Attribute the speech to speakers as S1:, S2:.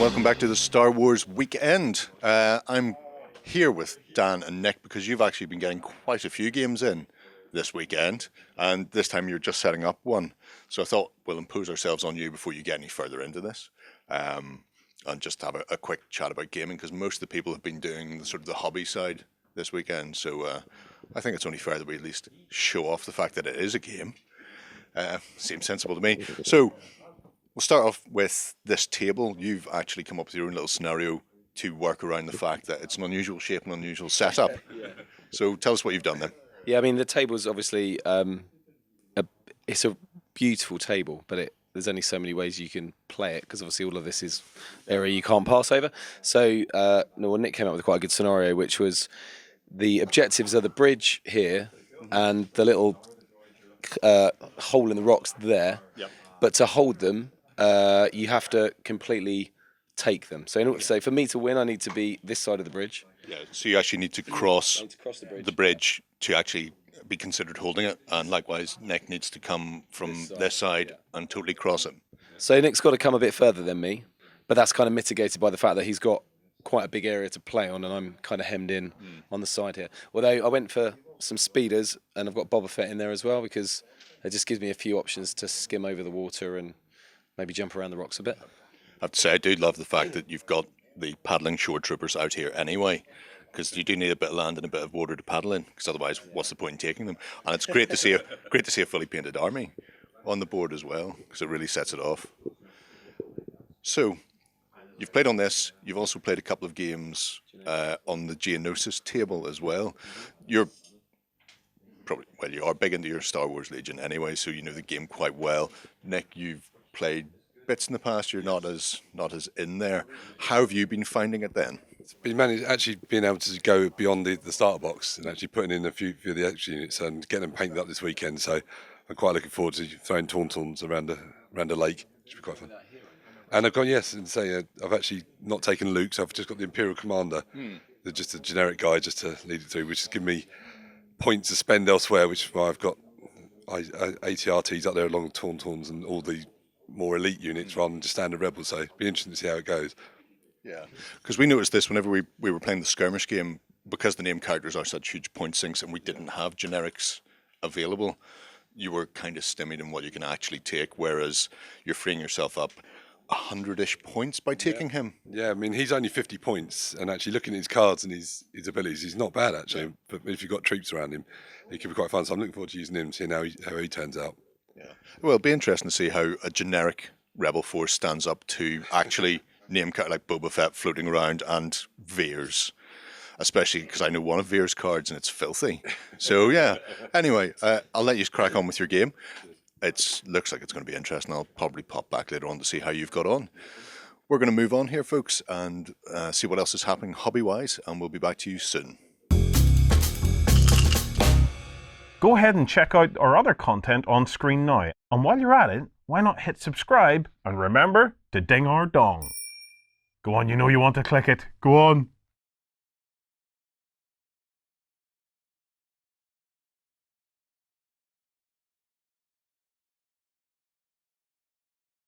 S1: welcome back to the Star Wars weekend. I'm here with Dan and Nick because you've actually been getting quite a few games in this weekend, and this time you're just setting up one. So I thought we'll impose ourselves on you before you get any further into this, and just have a quick chat about gaming, because most of the people have been doing the sort of the hobby side this weekend. So I think it's only fair that we at least show off the fact that it is a game. Seems sensible to me. So we'll start off with this table. You've actually come up with your own little scenario to work around the fact that it's an unusual shape and unusual setup. So tell us what you've done then.
S2: Yeah, I mean, the table's obviously, it's a beautiful table, but there's only so many ways you can play it, because obviously all of this is area you can't pass over. So Nick came up with quite a good scenario, which was the objectives are the bridge here and the little hole in the rocks there. Yep. But to hold them, you have to completely take them. So for me to win, I need to be this side of the bridge.
S1: Yeah, so you actually need to cross the bridge to actually be considered holding it, and likewise Nick needs to come from this side and totally cross it.
S2: So Nick's got to come a bit further than me, but that's kind of mitigated by the fact that he's got quite a big area to play on, and I'm kind of hemmed in on the side here. Although I went for some speeders, and I've got Boba Fett in there as well, because it just gives me a few options to skim over the water and maybe jump around the rocks a bit.
S1: I have to say, I do love the fact that you've got the paddling shore troopers out here anyway, because you do need a bit of land and a bit of water to paddle in, because otherwise what's the point in taking them? And it's great to see a fully painted army on the board as well, because it really sets it off. So you've played on this. You've also played a couple of games on the Geonosis table as well. You are big into your Star Wars Legion anyway, so you know the game quite well. Nick, you've played bits in the past. You're not as in there. How have you been finding it then?
S3: It's been actually being able to go beyond the starter box and actually putting in a few of the extra units and getting them painted up this weekend. So I'm quite looking forward to throwing tauntauns around a lake, which will be quite fun. And I've actually not taken Luke, so I've just got the Imperial Commander, just a generic guy just to lead it through, which has given me points to spend elsewhere, which is why I've got ATRTs up there along with tauntauns and all the more elite units rather than just standard rebels. So it'll be interesting to see how it goes.
S1: Yeah, because we noticed this whenever we were playing the skirmish game, because the name characters are such huge point sinks and we didn't have generics available, you were kind of stymied in what you can actually take, whereas you're freeing yourself up 100-ish points by taking him.
S3: Yeah, I mean, he's only 50 points, and actually looking at his cards and his abilities, he's not bad actually. Yeah. But if you've got troops around him, it could be quite fun. So I'm looking forward to using him, seeing how he turns out.
S1: Yeah, well, it'll be interesting to see how a generic rebel force stands up to actually name card like Boba Fett floating around and Veers, especially because I know one of Veers' cards and it's filthy. So yeah. Anyway, I'll let you crack on with your game. It looks like it's going to be interesting. I'll probably pop back later on to see how you've got on. We're going to move on here, folks, and see what else is happening hobby-wise, and we'll be back to you soon.
S4: Go ahead and check out our other content on screen now. And while you're at it, why not hit subscribe and remember to ding our dong. Go on, you know you want to click it. Go on.